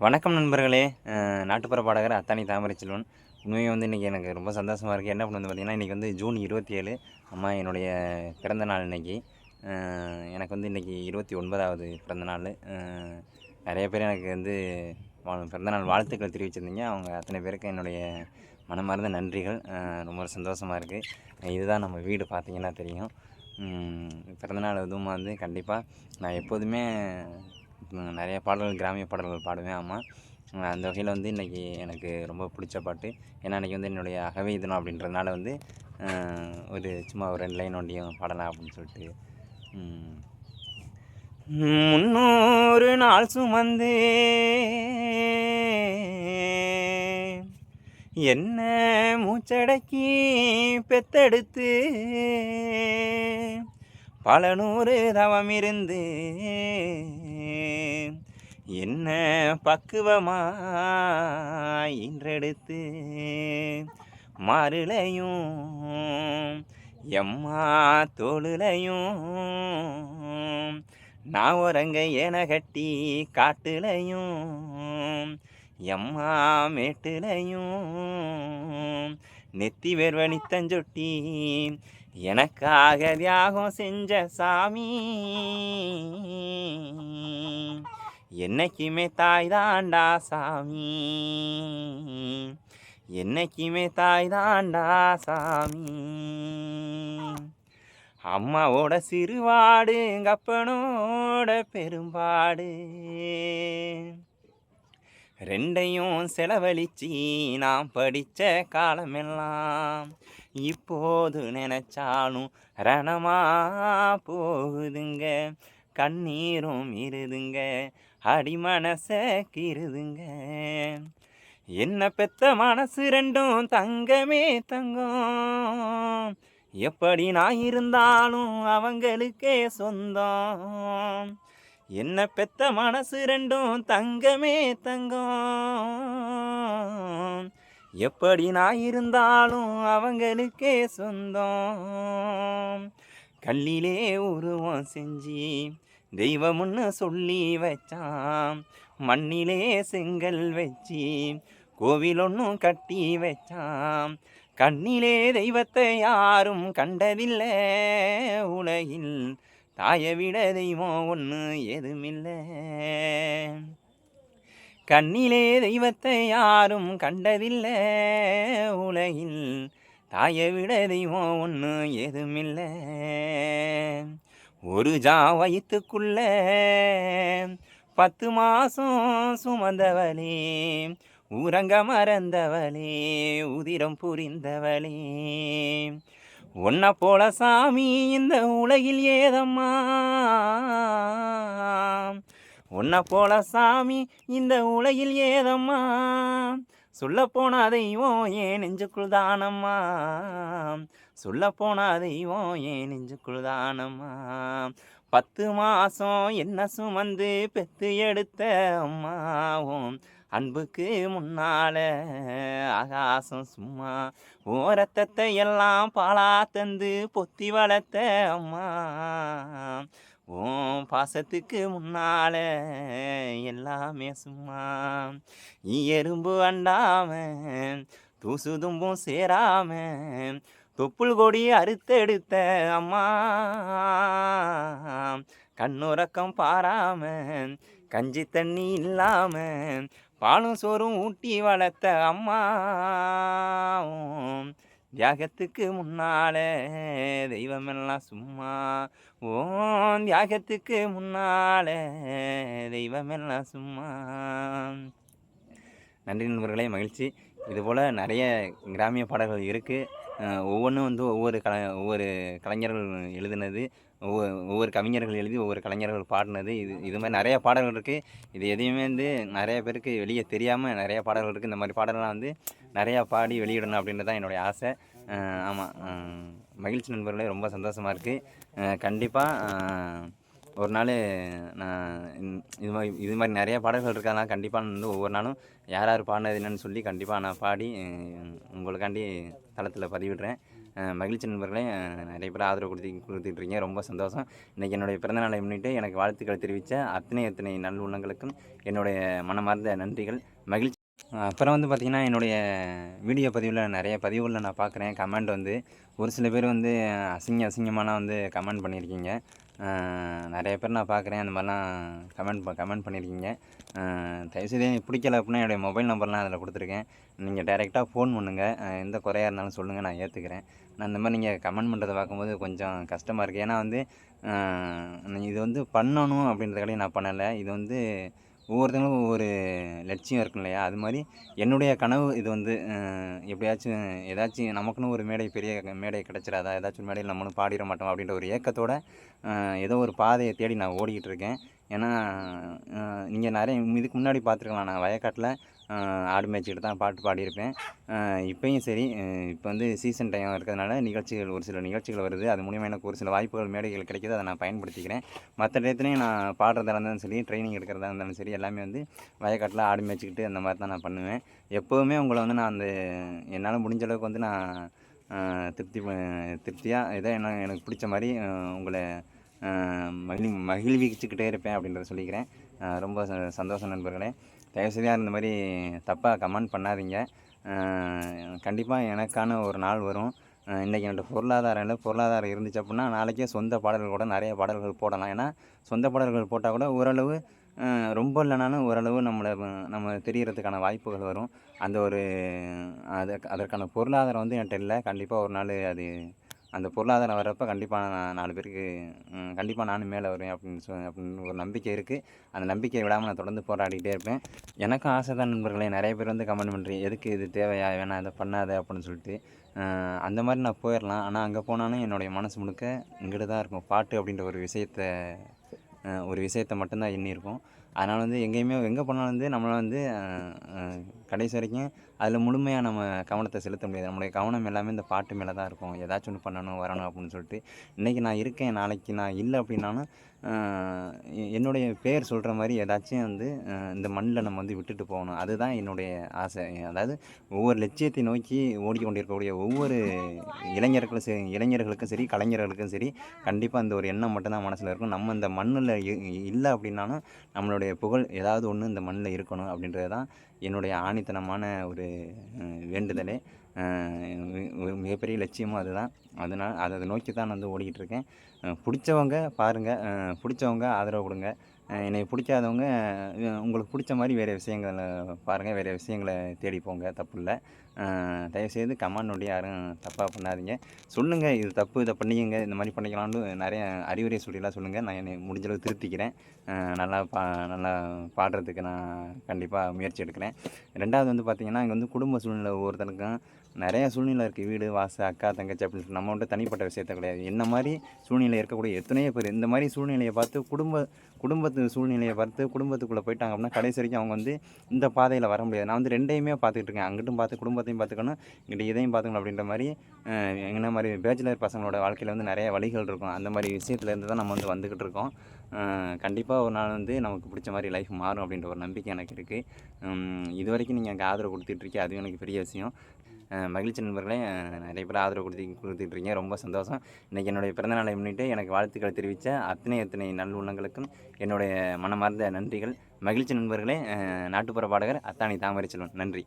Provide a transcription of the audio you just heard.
வணக்கம் நண்பர்களே. நாட்டுப்புற பாடகர் அத்தானி தாமரைச்செல்வன். உண்மையாக இன்றைக்கி எனக்கு ரொம்ப சந்தோஷமாக இருக்குது. என்ன பண்ணு பார்த்திங்கன்னா, இன்றைக்கி ஜூன் 27. அம்மா என்னுடைய பிறந்த நாள் இன்றைக்கி. எனக்கு இன்றைக்கி 29வது பிறந்த நாள். நிறைய பேர் எனக்கு பிறந்தநாள் வாழ்த்துக்கள் தெரிவிச்சிருந்தீங்க. அவங்க அத்தனை பேருக்கு என்னுடைய மனமார்ந்த நன்றிகள். ரொம்ப சந்தோஷமாக இருக்குது. இதுதான் நம்ம வீடு பார்த்திங்கன்னா தெரியும். பிறந்தநாள் எதுவும் கண்டிப்பாக நான் எப்போதுமே நிறைய பாடல்கள், கிராமிய பாடல்கள் பாடுவேன். ஆமாம், அந்த வகையில் இன்றைக்கி எனக்கு ரொம்ப பிடிச்ச பாட்டு. ஏன்னா இன்றைக்கி என்னுடைய அகவை தினம் அப்படின்றதுனால சும்மா ஒரு 2 லைன் ஒண்டியும் பாடலாம் அப்படின்னு சொல்லிட்டு. 300 நாள் சுமந்து என்ன மூச்சடக்கி பெத்தெடுத்து பல 100 தவம் இருந்து என்ன பக்குவமாய் இன்றெடுத்து மாறுலையும் எம்மா தோளுலையும் நான் உறங்க என கட்டி காட்டுலையும் எம்மா மேட்டுலையும் நெத்தி வேர்வனி தஞ்சொட்டி எனக்காக தியாகம் செஞ்ச சாமி என்னைக்குமே தாய் தாண்டா சாமி, என்னைக்குமே தாய் தாண்டா சாமி. அம்மாவோட சிறுவாடு கப்பனோட பெரும்பாடு, ரெண்டையும் செலவழிச்சு நான் படித்த காலமெல்லாம் இப்போது நினைச்சாலும் ரணமா போகுதுங்க. கண்ணீரும் இருதுங்க, அடிமனச கீறுதுங்க. என்ன பெத்த மனசு ரெண்டும் தங்கமே தங்கம், எப்படி நான் இருந்தாலும் அவங்களுக்கே சொந்தம். என்ன பெத்த மனசு ரெண்டும் தங்கமே தங்கம், எப்படி நான் இருந்தாலும் அவங்களுக்கே சொந்தம். கல்லிலே உருவம் செஞ்சு தெய்வம்னு சொல்லி வச்சான், மண்ணிலே செங்கல் வச்சு கோவில் ஒன்றும் கட்டி வச்சான். கண்ணிலே தெய்வத்தை யாரும் கண்டதில்லை உலகில், தாயை விட தெய்வம் ஒன்று எதுமில்லை. கண்ணிலே தெய்வத்தை யாரும் கண்டதில்லை உலகில், தாயை விட தெய்வம் ஒன்று எதுமில்லை. ஒரு வயிற்றுக்குள்ள 10 மாதம் சுமந்தவளே, ஊரங்க மறந்தவளே, உதிரம் புரிந்தவளே, உன்னை போல சாமி இந்த உலகில் ஏதம்மா, உன்னை போல சாமி இந்த உலகில் ஏதம்மா, சொல்லப்போன தெய்வம் ஏன் நெஞ்சுக்குள் தானம்மா, சொல்லப்போன தெய்வம் ஏன் நெஞ்சுக்குள் தானம்மா. 10 மாதம் என்ன சுமந்து பெத்து எடுத்த அம்மாவும் அன்புக்கு முன்னால ஆகாசம் சும்மா, ஓரத்தத்தை எல்லாம் பாலா தந்து பொத்தி வளர்த்த அம்மா, ஓம் பாசத்துக்கு முன்னால எல்லாமே சும்மா. எறும்பு அண்டாம தூசு தும்பும் சேராம தொப்புள் கொடி அறுத்தெடுத்த அம்மா, கண்ணுறக்கம் பாராம கஞ்சி தண்ணி இல்லாம பாலும் சோறும் ஊட்டி வளர்த்த அம்மா, தியாகத்துக்கு முன்னால தெய்வமெல்லாம் சும்மா, ஓம் தியாகத்துக்கு முன்னால தெய்வமெல்லாம் சும்மா. நன்றி நண்பர்களே, மகிழ்ச்சி. இதுபோல் நிறைய கிராமிய பாடல்கள் இருக்குது. ஒவ்வொன்றும் ஒவ்வொரு கலைஞர்கள் எழுதினது, ஒவ்வொரு கவிஞர்கள் எழுதி ஒவ்வொரு கலைஞர்கள் பாடினது. இது மாதிரி நிறையா பாடல்கள் இருக்குது. இது எதையுமே நிறைய பேருக்கு வெளியே தெரியாமல் நிறையா பாடல்கள் இருக்குது. இந்த மாதிரி பாடல்கள்லாம் நிறையா பாடி வெளியிடணும் அப்படின்றது தான் என்னுடைய ஆசை. ஆமாம், மகிழ்ச்சி நண்பர்களே, ரொம்ப சந்தோஷமாக இருக்குது. கண்டிப்பாக ஒரு நாள் நான் இது மாதிரி நிறையா பாடல்கள் இருக்கிறதுனால கண்டிப்பாக ஒவ்வொரு நாளும் யார் யார் பாடினது என்னன்னு சொல்லி கண்டிப்பாக நான் பாடி உங்களுக்காண்டி தளத்தில் பதிவிடுறேன். மகிழ்ச்சி நண்பர்களே. நிறைய பேர் ஆதரவு கொடுத்துட்ருக்கீங்க, ரொம்ப சந்தோஷம். இன்றைக்கி என்னுடைய பிறந்தநாளை முன்னிட்டு எனக்கு வாழ்த்துக்கள் தெரிவித்த அத்தனை நல்லுள்ளங்களுக்கும் என்னுடைய மனமார்ந்த நன்றிகள். மகிழ்ச்சி. அப்புறம் வந்து பார்த்திங்கன்னா, என்னுடைய வீடியோ பதிவில் நிறைய பதிவுகளில் நான் பார்க்குறேன் கமெண்ட் வந்து ஒரு சில பேர் வந்து அசிங்கமாலாம் வந்து கமெண்ட் பண்ணியிருக்கீங்க. நிறைய பேர் நான் பார்க்குறேன் அந்த மாதிரிலாம் கமெண்ட் பண்ணியிருக்கீங்க. தயவுசெய்து எனக்கு பிடிக்கல அப்படின்னா என்னுடைய மொபைல் நம்பர்லாம் அதில் கொடுத்துருக்கேன். நீங்கள் டைரெக்டாக ஃபோன் பண்ணுங்கள். எந்த குறையா இருந்தாலும் சொல்லுங்கள், நான் ஏற்றுக்கிறேன். நான் இந்த மாதிரி நீங்கள் கமெண்ட் பண்ணுறத பார்க்கும்போது கொஞ்சம் கஷ்டமாக இருக்குது. ஏன்னா வந்து இது வந்து பண்ணணும் அப்படின்றதுக்காக நான் பண்ணலை. இது வந்து ஒவ்வொருத்தங்களும் ஒவ்வொரு லட்சியம் இருக்கும் இல்லையா? அது மாதிரி என்னுடைய கனவு இது வந்து எப்படியாச்சும் ஏதாச்சும் நமக்குன்னு ஒரு பெரிய மேடை கிடச்சிராதா? ஏதாச்சும் ஒரு மேடையில் நம்மளும் பாடிட மாட்டோம் அப்படின்ற ஒரு ஏக்கத்தோட ஏதோ ஒரு பாதையை தேடி நான் ஓடிக்கிட்டு இருக்கேன். ஏன்னா நீங்கள் நிறைய இதுக்கு முன்னாடி பார்த்துருக்கலாம், நான் வயக்காட்டில் ஆடு மேய்ச்சிக்கிட்டு தான் பாட்டு பாடியிருப்பேன். இப்பயும் சரி, இப்போ வந்து சீசன் டைம் இருக்கிறதுனால ஒரு சில நிகழ்ச்சிகள் வருது. அது மூலிமா எனக்கு ஒரு சில வாய்ப்புகள், மேடைகள் கிடைக்கிது. அதை நான் பயன்படுத்திக்கிறேன். மற்ற டயத்துலையும் நான் பாடுறதா இருந்தாலும் சரி, ட்ரைனிங் எடுக்கிறதா இருந்தாலும் சரி, எல்லாமே வந்து வயக்காட்டில் ஆடு மேய்ச்சிக்கிட்டு அந்த மாதிரி தான் நான் பண்ணுவேன். எப்போவுமே உங்களை வந்து நான் என்னால் முடிஞ்ச அளவுக்கு வந்து நான் திருப்தியாக ஏதோ எனக்கு பிடிச்ச மாதிரி உங்களை மகிழ்விச்சுக்கிட்டே இருப்பேன் அப்படின்றத சொல்லிக்கிறேன். ரொம்ப சந்தோஷம் நண்பர்களே. தயவுசெய்து இந்த மாதிரி தப்பாக கமெண்ட் பண்ணாதீங்க. கண்டிப்பாக எனக்கான ஒரு நாள் வரும். இன்றைக்கி என்கிட்ட பொருளாதாரம் இருந்துச்சு அப்படின்னா நாளைக்கே சொந்த பாடல்கள் கூட நிறைய பாடல்கள் போடலாம். ஏன்னா சொந்த பாடல்கள் போட்டால் கூட ஓரளவு ரொம்ப இல்லைனாலும் ஓரளவு நம்ம தெரியறதுக்கான வாய்ப்புகள் வரும். அந்த ஒரு அதற்கான பொருளாதாரம் வந்து என்கிட்ட இல்லை. கண்டிப்பாக ஒரு நாள் அந்த பொருளாதாரம் வர்றப்போ கண்டிப்பாக நான் 4 பேருக்கு கண்டிப்பாக நானும் மேலே வருவேன் அப்படின்னு ஒரு நம்பிக்கை இருக்குது. அந்த நம்பிக்கையை விடாமல் நான் தொடர்ந்து போராடிக்கிட்டே இருப்பேன். எனக்கும் ஆசை தான் நண்பர்களே. நிறைய பேர் வந்து கமெண்ட் பண்ணுறீங்க, எதுக்கு இது தேவையா, வேணாம் இதை பண்ணாத அப்படின்னு சொல்லிட்டு. அந்த மாதிரி நான் போயிடலாம். ஆனால் அங்கே போனாலும் என்னுடைய மனசு முழுக்க இங்கிட்டு தான் இருக்கும். பாட்டு அப்படின்ற ஒரு விஷயத்தை மட்டும்தான் எண்ணியிருக்கும். அதனால் வந்து எங்கே போனாலும் வந்து நம்மளை வந்து கடைசி வரைக்கும் அதில் முழுமையாக நம்ம கவனத்தை செலுத்த முடியாது. நம்மளுடைய கவனம் எல்லாமே இந்த பாட்டு மேலே தான் இருக்கும். ஏதாச்சும் ஒன்று பண்ணணும், வரணும் அப்படின்னு சொல்லிட்டு. இன்றைக்கி நான் இருக்கேன், நாளைக்கு நான் இல்லை அப்படின்னாலும் என்னுடைய பேர் சொல்கிற மாதிரி ஏதாச்சும் வந்து இந்த மண்ணில் நம்ம வந்து விட்டுட்டு போகணும். அதுதான் என்னுடைய ஆசை. அதாவது ஒவ்வொரு லட்சியத்தை நோக்கி ஓடிக்கொண்டிருக்கக்கூடிய ஒவ்வொரு இளைஞர்களுக்கும் சரி, கலைஞர்களுக்கும் சரி, கண்டிப்பாக அந்த ஒரு எண்ணம் மட்டும்தான் மனசில் இருக்கும். நம்ம இந்த மண்ணில் இல்லை அப்படின்னாலும் நம்மளுடைய புகழ் ஏதாவது ஒன்று இந்த மண்ணில் இருக்கணும் அப்படின்றது தான் என்னுடைய ஆணித்தனமான ஒரு வேண்டுதலே. மிகப்பெரிய லட்சியமும் அதுதான். அதனால் அதை நோக்கி தான் நான் வந்து ஓடிக்கிட்டு இருக்கேன். பிடிச்சவங்க பாருங்கள், பிடிச்சவங்க ஆதரவு கொடுங்க. என்னை பிடிக்காதவங்க உங்களுக்கு பிடிச்ச மாதிரி வேறு விஷயங்களை பாருங்கள், வேறு விஷயங்களை தேடி போங்க, தப்பு இல்லை. தயவுசெய்து கமெண்ட் யாரும் தப்பாக பண்ணாதீங்க. சொல்லுங்கள், இது தப்பு, இதை பண்ணிக்கங்க, இந்த மாதிரி பண்ணிக்கலாம்னு நிறைய அறிவுரை சொல்லிலாம் சொல்லுங்கள். நான் என்னை முடிஞ்சளவு திருத்திக்கிறேன். நல்லா பாடுறதுக்கு நான் கண்டிப்பாக முயற்சி எடுக்கிறேன். 2வது வந்து பார்த்திங்கன்னா, இங்கே வந்து குடும்ப சூழ்நிலை ஒவ்வொருத்தனுக்கும் நிறையா சூழ்நிலை இருக்குது. வீடு, வாசல், அக்கா, தங்கச்சி அப்படின்னு சொல்லிட்டு நம்ம வந்துட்டு தனிப்பட்ட விஷயத்த கிடையாது. என்ன மாதிரி சூழ்நிலை இருக்கக்கூடிய எத்தனையோ பேர் இந்த மாதிரி சூழ்நிலையை பார்த்து குடும்பத்து சூழ்நிலையை பார்த்து குடும்பத்துக்குள்ளே போயிட்டாங்க அப்படின்னா கடைசி வரைக்கும் அவங்க வந்து இந்த பாதையில் வர முடியாது. நான் வந்து 2யுமே பார்த்துக்கிட்டு இருக்கேன். அங்கிட்டும் பார்த்து குடும்பத்தையும் பார்த்துக்கணும், இங்கிட்ட இதையும் பார்த்துக்கணும் அப்படின்ற மாதிரி என்ன மாதிரி பேச்சுலர் பசங்களோட வாழ்க்கையில் வந்து நிறைய வழிகள் இருக்கும். அந்த மாதிரி விஷயத்துலேருந்து தான் நம்ம வந்து வந்துக்கிட்டு இருக்கோம். கண்டிப்பாக ஒரு நாள் வந்து நமக்கு பிடிச்ச மாதிரி லைஃப் மாறும் அப்படின்ற ஒரு நம்பிக்கை எனக்கு இருக்குது. இது வரைக்கும் நீங்கள் அங்கே ஆதரவு கொடுத்துட்ருக்கீங்க, அதுவும் எனக்கு பெரிய விஷயம். மகிழ்ச்சி நண்பர்களே. நிறைய பேர் ஆதரவு கொடுத்துட்ருக்கீங்க, ரொம்ப சந்தோஷம். இன்றைக்கி என்னுடைய பிறந்தநாளை முன்னிட்டு எனக்கு வாழ்த்துக்களை தெரிவித்த அத்தனை நல்லுள்ளங்களுக்கும் என்னுடைய மனமார்ந்த நன்றிகள். மகிழ்ச்சி நண்பர்களே. நாட்டுப்புற பாடகர் அத்தாணி தாமரைச்செல்வன். நன்றி.